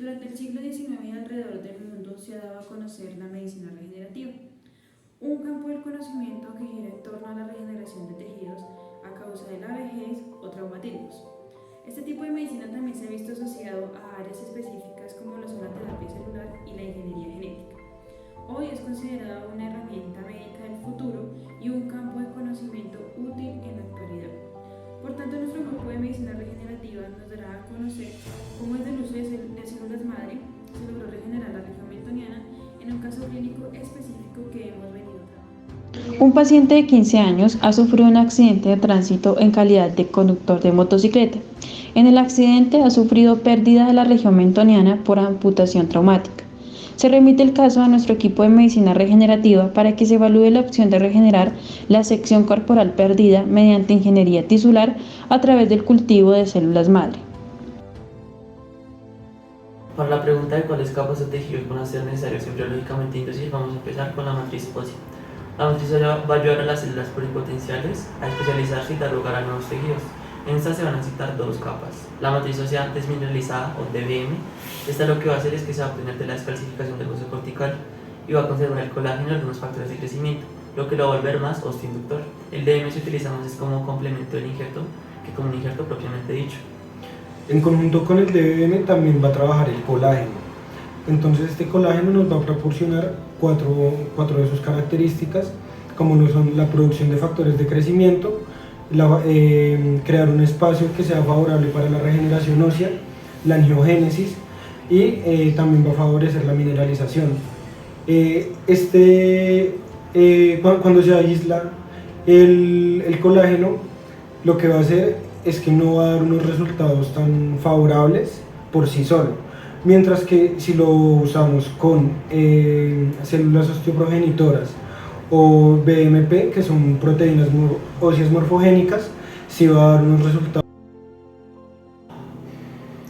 Durante el siglo XIX y alrededor del mundo se ha dado a conocer la medicina regenerativa, un campo del conocimiento que gira en torno a la regeneración de tejidos a causa de la vejez o traumatismos. Este tipo de medicina también se ha visto asociado a áreas específicas como lo son la terapia celular y la ingeniería genética. Hoy es considerada una herramienta médica del futuro y un campo de conocimiento útil en la actualidad. Por tanto, nuestro grupo de medicina regenerativa nos dará a conocer cómo desde el uso de células madre se logró regenerar la región meltoniana en un caso clínico específico que hemos venido tratando. Un paciente de 15 años ha sufrido un accidente de tránsito en calidad de conductor de motocicleta. En el accidente ha sufrido pérdida de la región mentoniana por amputación traumática. Se remite el caso a nuestro equipo de medicina regenerativa para que se evalúe la opción de regenerar la sección corporal perdida mediante ingeniería tisular a través del cultivo de células madre. Para la pregunta de cuáles capas o tejidos van a ser necesarios embriológicamente inducir, vamos a empezar con la matriz ósea. La matriz ósea va a ayudar a las células pluripotenciales a especializarse y dar lugar a nuevos tejidos. En esta se van a necesitar dos capas. La matriz ósea desmineralizada o DBM, esta lo que va a hacer es que se va a obtener de la descalcificación del hueso cortical y va a conservar el colágeno y algunos factores de crecimiento, lo que lo va a volver más osteoinductor. El DBM se utiliza más como complemento del injerto que como un injerto propiamente dicho. En conjunto con el DBM también va a trabajar el colágeno. Entonces este colágeno nos va a proporcionar cuatro de sus características, como lo son la producción de factores de crecimiento, crear un espacio que sea favorable para la regeneración ósea, la angiogénesis y también va a favorecer la mineralización. Cuando se aísla el colágeno, lo que va a hacer es que no va a dar unos resultados tan favorables por sí solo, mientras que si lo usamos con células osteoprogenitoras o BMP, que son proteínas óseas morfogénicas, sí va a dar unos resultados.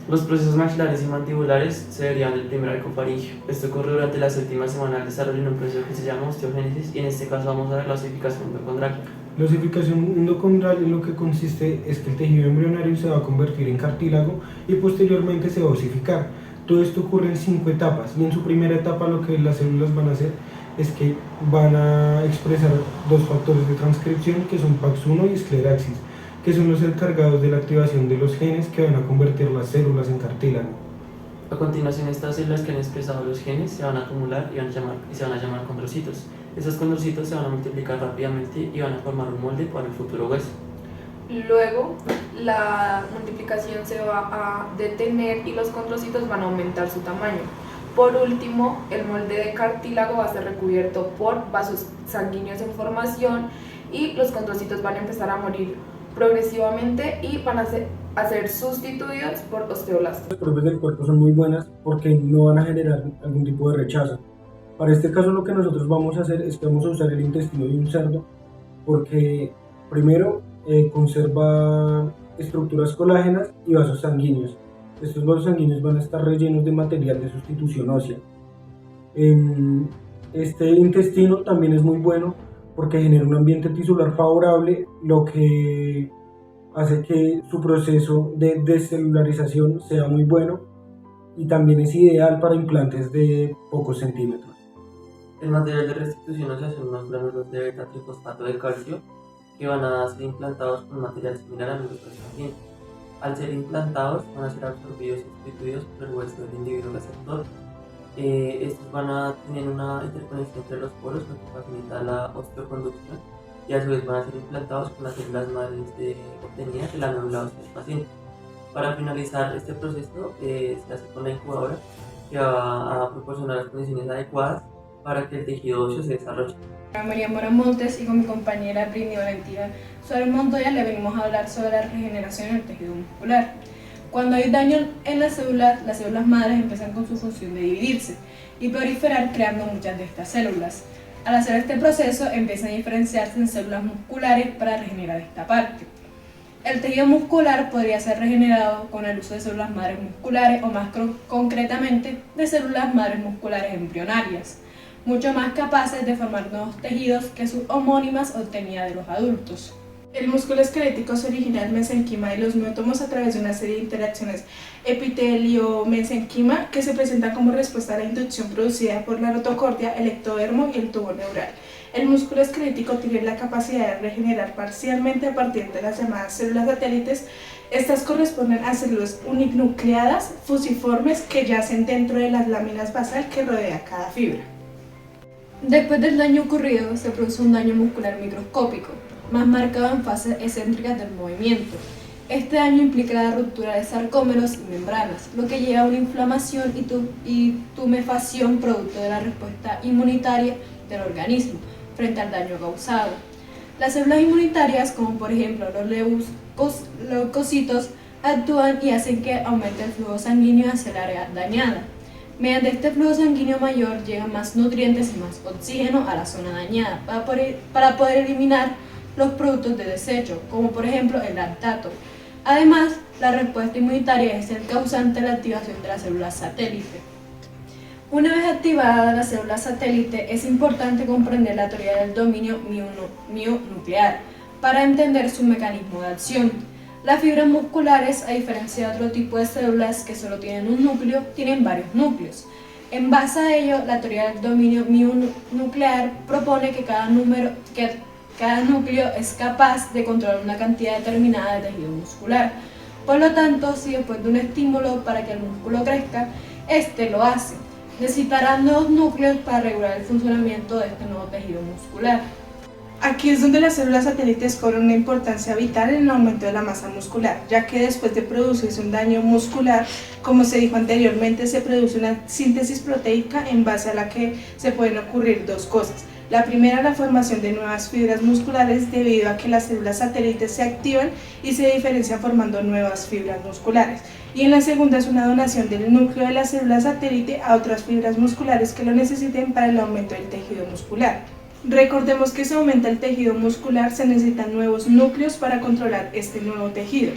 Los procesos maxilares y mandibulares se derivan del primer arcofaringio. Esto ocurre durante la séptima semana del desarrollo en un proceso que se llama osteogénesis y en este caso vamos a ver la osificación endocondral. La osificación endocondral en lo que consiste es que el tejido embrionario se va a convertir en cartílago y posteriormente se va a osificar. Todo esto ocurre en 5 etapas y en su primera etapa lo que las células van a hacer es que van a expresar dos factores de transcripción que son PAX1 y escleraxis, que son los encargados de la activación de los genes que van a convertir las células en cartílago. A continuación, estas células que han expresado los genes se van a acumular y se van a llamar condrocitos. Estos condrocitos se van a multiplicar rápidamente y van a formar un molde para el futuro hueso. Luego, la multiplicación se va a detener y los condrocitos van a aumentar su tamaño. Por último, el molde de cartílago va a ser recubierto por vasos sanguíneos en formación y los condrocitos van a empezar a morir progresivamente y van a ser sustituidos por osteoblastos. Las propias del cuerpo son muy buenas porque no van a generar algún tipo de rechazo. Para este caso lo que nosotros vamos a hacer es que vamos a usar el intestino de un cerdo porque primero conserva estructuras colágenas y vasos sanguíneos. Estos vasos sanguíneos van a estar rellenos de material de sustitución ósea. Este intestino también es muy bueno porque genera un ambiente tisular favorable, lo que hace que su proceso de descelularización sea muy bueno y también es ideal para implantes de pocos centímetros. El material de restitución ósea son unos gránulos de beta-trifosfato de calcio que van a ser implantados con un material similar a nuestro paciente. Al ser implantados van a ser absorbidos y sustituidos por el hueso del individuo receptor. Estos van a tener una interconexión entre los poros, lo que facilita la osteoconducción, y a su vez van a ser implantados con las células madres obtenidas de la médula ósea del paciente. Para finalizar este proceso se hace con la incubadora, que va a proporcionar las condiciones adecuadas para que el tejido óseo se desarrolle. María Mora Montes y con mi compañera Britney Valentina Suárez Montoya le venimos a hablar sobre la regeneración en el tejido muscular. Cuando hay daño en las células madres empiezan con su función de dividirse y proliferar creando muchas de estas células. Al hacer este proceso empiezan a diferenciarse en células musculares para regenerar esta parte. El tejido muscular podría ser regenerado con el uso de células madres musculares o más concretamente de células madres musculares embrionarias, mucho más capaces de formar nuevos tejidos que sus homónimas obtenidas de los adultos. El músculo esquelético se origina del mesenquima de los miótomos a través de una serie de interacciones epitelio-mesenquima que se presentan como respuesta a la inducción producida por la notocordia, el ectodermo y el tubo neural. El músculo esquelético tiene la capacidad de regenerar parcialmente a partir de las llamadas células satélites. Estas corresponden a células uninucleadas fusiformes que yacen dentro de las láminas basal que rodea cada fibra. Después del daño ocurrido, se produce un daño muscular microscópico, más marcado en fases excéntricas del movimiento. Este daño implica la ruptura de sarcómeros y membranas, lo que lleva a una inflamación y tumefacción producto de la respuesta inmunitaria del organismo frente al daño causado. Las células inmunitarias, como por ejemplo los leucocitos, actúan y hacen que aumente el flujo sanguíneo hacia el área dañada. Mediante este flujo sanguíneo mayor llegan más nutrientes y más oxígeno a la zona dañada para poder eliminar los productos de desecho, como por ejemplo el lactato. Además, la respuesta inmunitaria es el causante de la activación de las células satélite. Una vez activada la célula satélite, es importante comprender la teoría del dominio mionuclear para entender su mecanismo de acción. Las fibras musculares, a diferencia de otro tipo de células que solo tienen un núcleo, tienen varios núcleos. En base a ello, la teoría del dominio mionuclear propone que cada núcleo es capaz de controlar una cantidad determinada de tejido muscular. Por lo tanto, si después de un estímulo para que el músculo crezca, este lo hace, necesitarán nuevos núcleos para regular el funcionamiento de este nuevo tejido muscular. Aquí es donde las células satélites cobran una importancia vital en el aumento de la masa muscular, ya que después de producirse un daño muscular, como se dijo anteriormente, se produce una síntesis proteica en base a la que se pueden ocurrir dos cosas. La primera, la formación de nuevas fibras musculares debido a que las células satélites se activan y se diferencian formando nuevas fibras musculares. Y en la segunda es una donación del núcleo de la célula satélite a otras fibras musculares que lo necesiten para el aumento del tejido muscular. Recordemos que si aumenta el tejido muscular, se necesitan nuevos núcleos para controlar este nuevo tejido.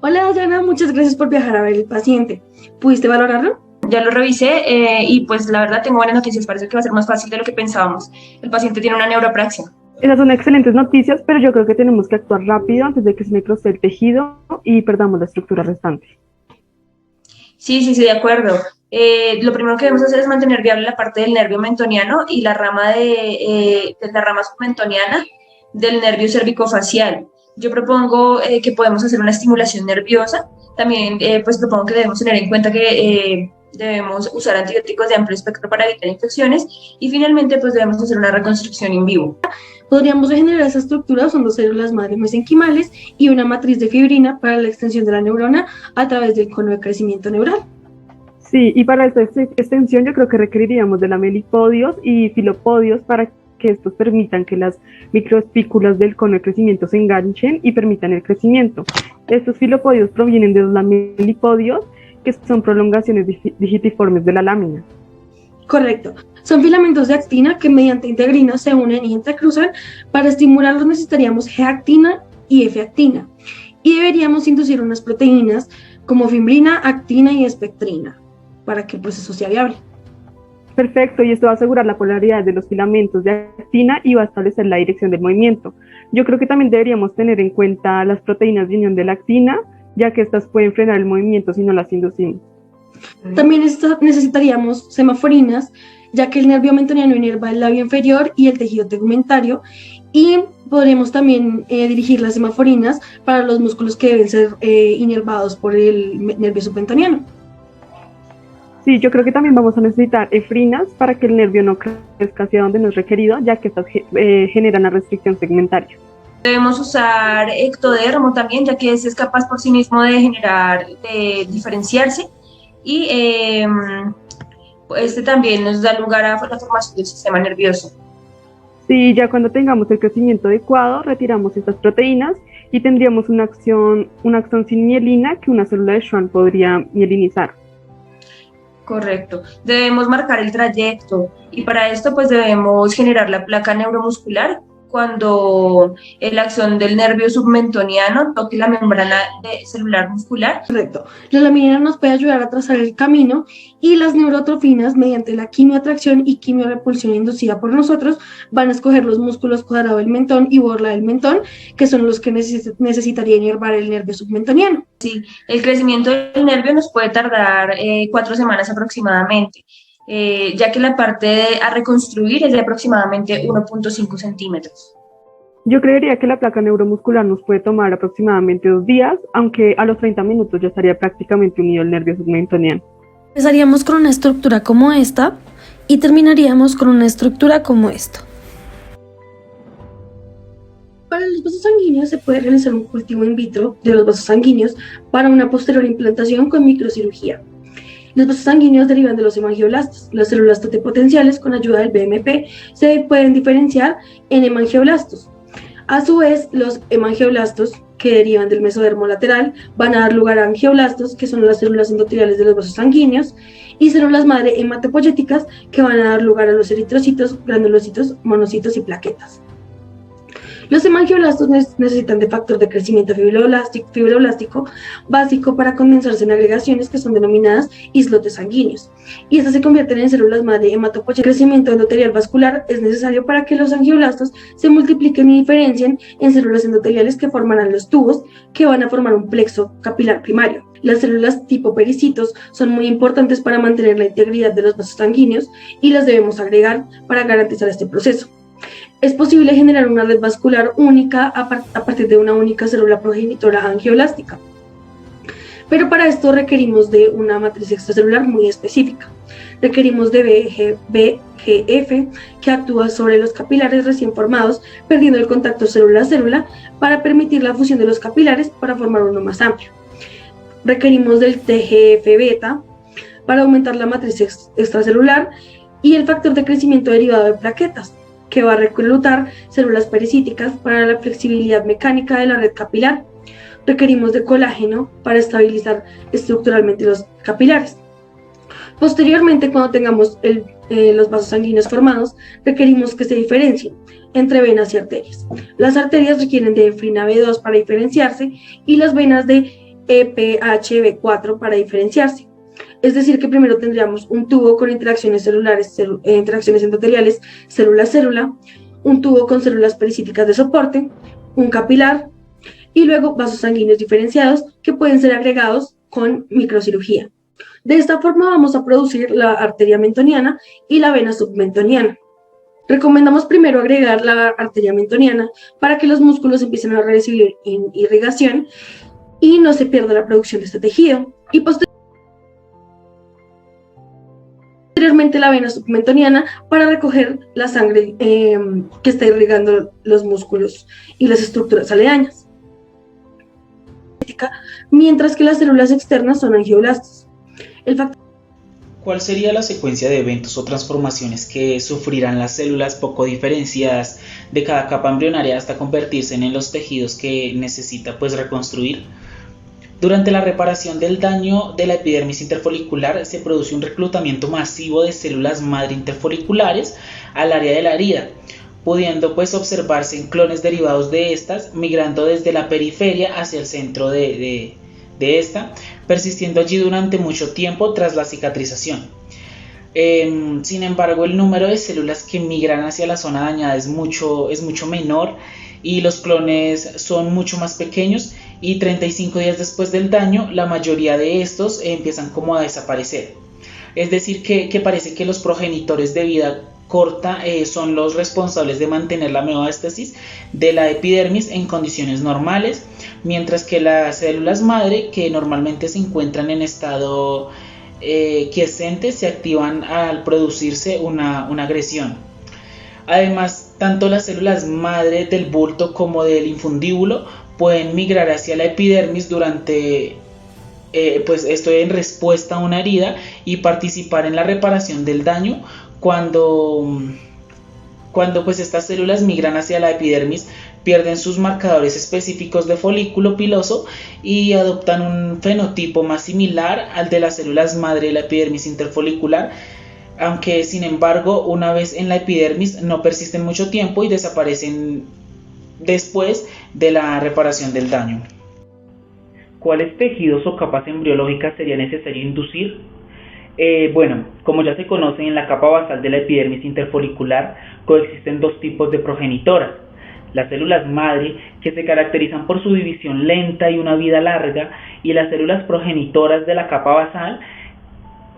Hola Diana, muchas gracias por viajar a ver el paciente. ¿Pudiste valorarlo? Ya lo revisé y pues la verdad tengo buenas noticias, parece que va a ser más fácil de lo que pensábamos. El paciente tiene una neuropraxia. Esas son excelentes noticias, pero yo creo que tenemos que actuar rápido antes de que se necrose el tejido y perdamos la estructura restante. Sí, de acuerdo. Lo primero que debemos hacer es mantener viable la parte del nervio mentoniano y la rama de la rama submentoniana del nervio cervicofacial. Yo propongo que podemos hacer una estimulación nerviosa. También pues propongo que debemos tener en cuenta que debemos usar antibióticos de amplio espectro para evitar infecciones y finalmente pues debemos hacer una reconstrucción in vivo. Podríamos regenerar esa estructura usando células madre mesenquimales y una matriz de fibrina para la extensión de la neurona a través del cono de crecimiento neural. Sí, y para esta extensión yo creo que requeriríamos de lamelipodios y filopodios para que estos permitan que las microespículas del cono de crecimiento se enganchen y permitan el crecimiento. Estos filopodios provienen de los lamelipodios, que son prolongaciones digitiformes de la lámina. Correcto. Son filamentos de actina que mediante integrina se unen y entrecruzan. Para estimularlos necesitaríamos G-actina y F-actina. Y deberíamos inducir unas proteínas como fibrina, actina y espectrina para que el proceso sea viable. Perfecto, y esto va a asegurar la polaridad de los filamentos de actina y va a establecer la dirección del movimiento. Yo creo que también deberíamos tener en cuenta las proteínas de unión de la actina, ya que estas pueden frenar el movimiento si no las inducimos. También necesitaríamos semaforinas, ya que el nervio mentoniano inerva el labio inferior y el tejido tegumentario, y podremos también dirigir las semaforinas para los músculos que deben ser inervados por el nervio submentoniano. Sí, yo creo que también vamos a necesitar efrinas para que el nervio no crezca hacia donde no es requerido, ya que estas generan la restricción segmentaria. Debemos usar ectodermo también, ya que ese es capaz por sí mismo de diferenciarse y este también nos da lugar a la formación del sistema nervioso. Sí, ya cuando tengamos el crecimiento adecuado, retiramos estas proteínas y tendríamos una axón sin mielina que una célula de Schwann podría mielinizar. Correcto. Debemos marcar el trayecto y para esto pues debemos generar la placa neuromuscular cuando la acción del nervio submentoniano toque la membrana celular muscular. Correcto. La laminina nos puede ayudar a trazar el camino y las neurotrofinas, mediante la quimioatracción y quimiorepulsión inducida por nosotros, van a escoger los músculos cuadrado del mentón y borla del mentón, que son los que necesitaría inervar el nervio submentoniano. Sí, el crecimiento del nervio nos puede tardar 4 semanas aproximadamente, ya que la parte a reconstruir es de aproximadamente 1.5 centímetros. Yo creería que la placa neuromuscular nos puede tomar aproximadamente 2 días, aunque a los 30 minutos ya estaría prácticamente unido el nervio submentoniano. Empezaríamos con una estructura como esta y terminaríamos con una estructura como esta. Para los vasos sanguíneos se puede realizar un cultivo in vitro de los vasos sanguíneos para una posterior implantación con microcirugía. Los vasos sanguíneos derivan de los hemangioblastos. Las células totipotenciales, con ayuda del BMP, se pueden diferenciar en hemangioblastos. A su vez, los hemangioblastos, que derivan del mesodermo lateral, van a dar lugar a angioblastos, que son las células endoteliales de los vasos sanguíneos, y células madre hematopoyéticas, que van a dar lugar a los eritrocitos, granulocitos, monocitos y plaquetas. Los hemangioblastos necesitan de factor de crecimiento fibroblástico básico para condensarse en agregaciones que son denominadas islotes sanguíneos, y estas se convierten en células madre hematopoyéticas. El crecimiento endotelial vascular es necesario para que los angioblastos se multipliquen y diferencien en células endoteliales que formarán los tubos, que van a formar un plexo capilar primario. Las células tipo pericitos son muy importantes para mantener la integridad de los vasos sanguíneos y las debemos agregar para garantizar este proceso. Es posible generar una red vascular única a partir de una única célula progenitora angioblástica, pero para esto requerimos de una matriz extracelular muy específica. Requerimos de BGF, que actúa sobre los capilares recién formados, perdiendo el contacto célula a célula para permitir la fusión de los capilares para formar uno más amplio. Requerimos del TGF-beta para aumentar la matriz extracelular y el factor de crecimiento derivado de plaquetas, que va a reclutar células pericíticas para la flexibilidad mecánica de la red capilar. Requerimos de colágeno para estabilizar estructuralmente los capilares. Posteriormente, cuando tengamos los vasos sanguíneos formados, requerimos que se diferencien entre venas y arterias. Las arterias requieren de efrina B2 para diferenciarse y las venas de EPHB4 para diferenciarse. Es decir, que primero tendríamos un tubo con interacciones celulares, interacciones endoteliales, célula a célula, un tubo con células pericíticas de soporte, un capilar y luego vasos sanguíneos diferenciados que pueden ser agregados con microcirugía. De esta forma vamos a producir la arteria mentoniana y la vena submentoniana. Recomendamos primero agregar la arteria mentoniana para que los músculos empiecen a recibir irrigación y no se pierda la producción de este tejido. Y posteriormente la vena submentoniana para recoger la sangre que está irrigando los músculos y las estructuras aledañas. Mientras que las células externas son angioblastos. ¿Cuál sería la secuencia de eventos o transformaciones que sufrirán las células poco diferenciadas de cada capa embrionaria hasta convertirse en los tejidos que necesita reconstruir? Durante la reparación del daño de la epidermis interfolicular se produce un reclutamiento masivo de células madre interfoliculares al área de la herida, pudiendo observarse en clones derivados de estas, migrando desde la periferia hacia el centro de esta, persistiendo allí durante mucho tiempo tras la cicatrización. Sin embargo, el número de células que migran hacia la zona dañada es mucho menor y los clones son mucho más pequeños, y 35 días después del daño la mayoría de estos empiezan a desaparecer. Es decir, que parece que los progenitores de vida corta son los responsables de mantener la homeostasis de la epidermis en condiciones normales, mientras que las células madre, que normalmente se encuentran en estado quiescente, se activan al producirse una agresión. Además, tanto las células madre del bulto como del infundíbulo pueden migrar hacia la epidermis durante esto en respuesta a una herida y participar en la reparación del daño. Cuando estas células migran hacia la epidermis, pierden sus marcadores específicos de folículo piloso y adoptan un fenotipo más similar al de las células madre de la epidermis interfolicular, aunque sin embargo una vez en la epidermis no persisten mucho tiempo y desaparecen después de la reparación del daño. ¿Cuáles tejidos o capas embriológicas sería necesario inducir? Bueno, como ya se conoce, en la capa basal de la epidermis interfolicular coexisten dos tipos de progenitoras: las células madre, que se caracterizan por su división lenta y una vida larga, y las células progenitoras de la capa basal,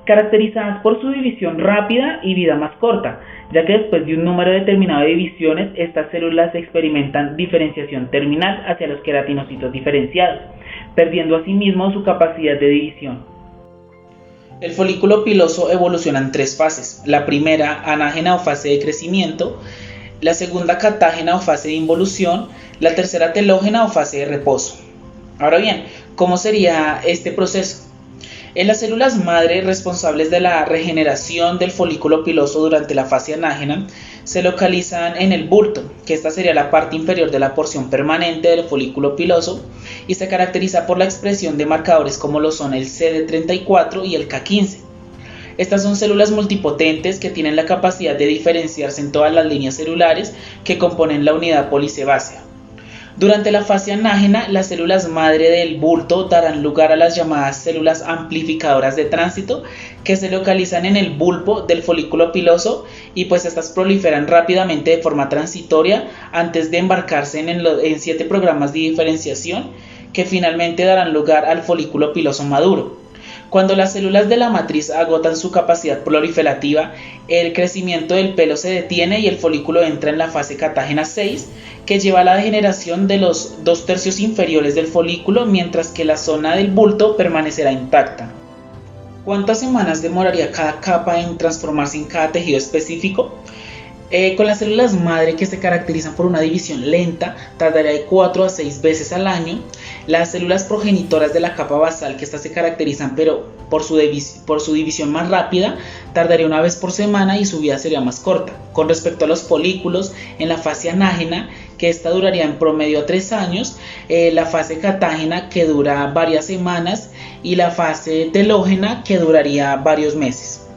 caracterizadas por su división rápida y vida más corta, ya que después de un número determinado de divisiones, estas células experimentan diferenciación terminal hacia los queratinocitos diferenciados, perdiendo asimismo su capacidad de división. El folículo piloso evoluciona en tres fases: la primera, anágena o fase de crecimiento; la segunda, catágena o fase de involución; la tercera, telógena o fase de reposo. Ahora bien, ¿cómo sería este proceso? En las células madre responsables de la regeneración del folículo piloso durante la fase anágena se localizan en el bulto, que esta sería la parte inferior de la porción permanente del folículo piloso, y se caracteriza por la expresión de marcadores como lo son el CD34 y el K15. Estas son células multipotentes que tienen la capacidad de diferenciarse en todas las líneas celulares que componen la unidad polisebácea. Durante la fase anágena, las células madre del bulto darán lugar a las llamadas células amplificadoras de tránsito, que se localizan en el bulbo del folículo piloso, y pues estas proliferan rápidamente de forma transitoria antes de embarcarse en 7 programas de diferenciación que finalmente darán lugar al folículo piloso maduro. Cuando las células de la matriz agotan su capacidad proliferativa, el crecimiento del pelo se detiene y el folículo entra en la fase catágena 6, que lleva a la degeneración de los 2/3 inferiores del folículo, mientras que la zona del bulto permanecerá intacta. ¿Cuántas semanas demoraría cada capa en transformarse en cada tejido específico? Con las células madre, que se caracterizan por una división lenta, tardaría de 4 a 6 veces al año. Las células progenitoras de la capa basal, que estas se caracterizan pero por su división más rápida, tardaría una vez por semana y su vida sería más corta. Con respecto a los folículos, en la fase anágena, que esta duraría en promedio a 3 años, la fase catágena, que dura varias semanas, y la fase telógena, que duraría varios meses.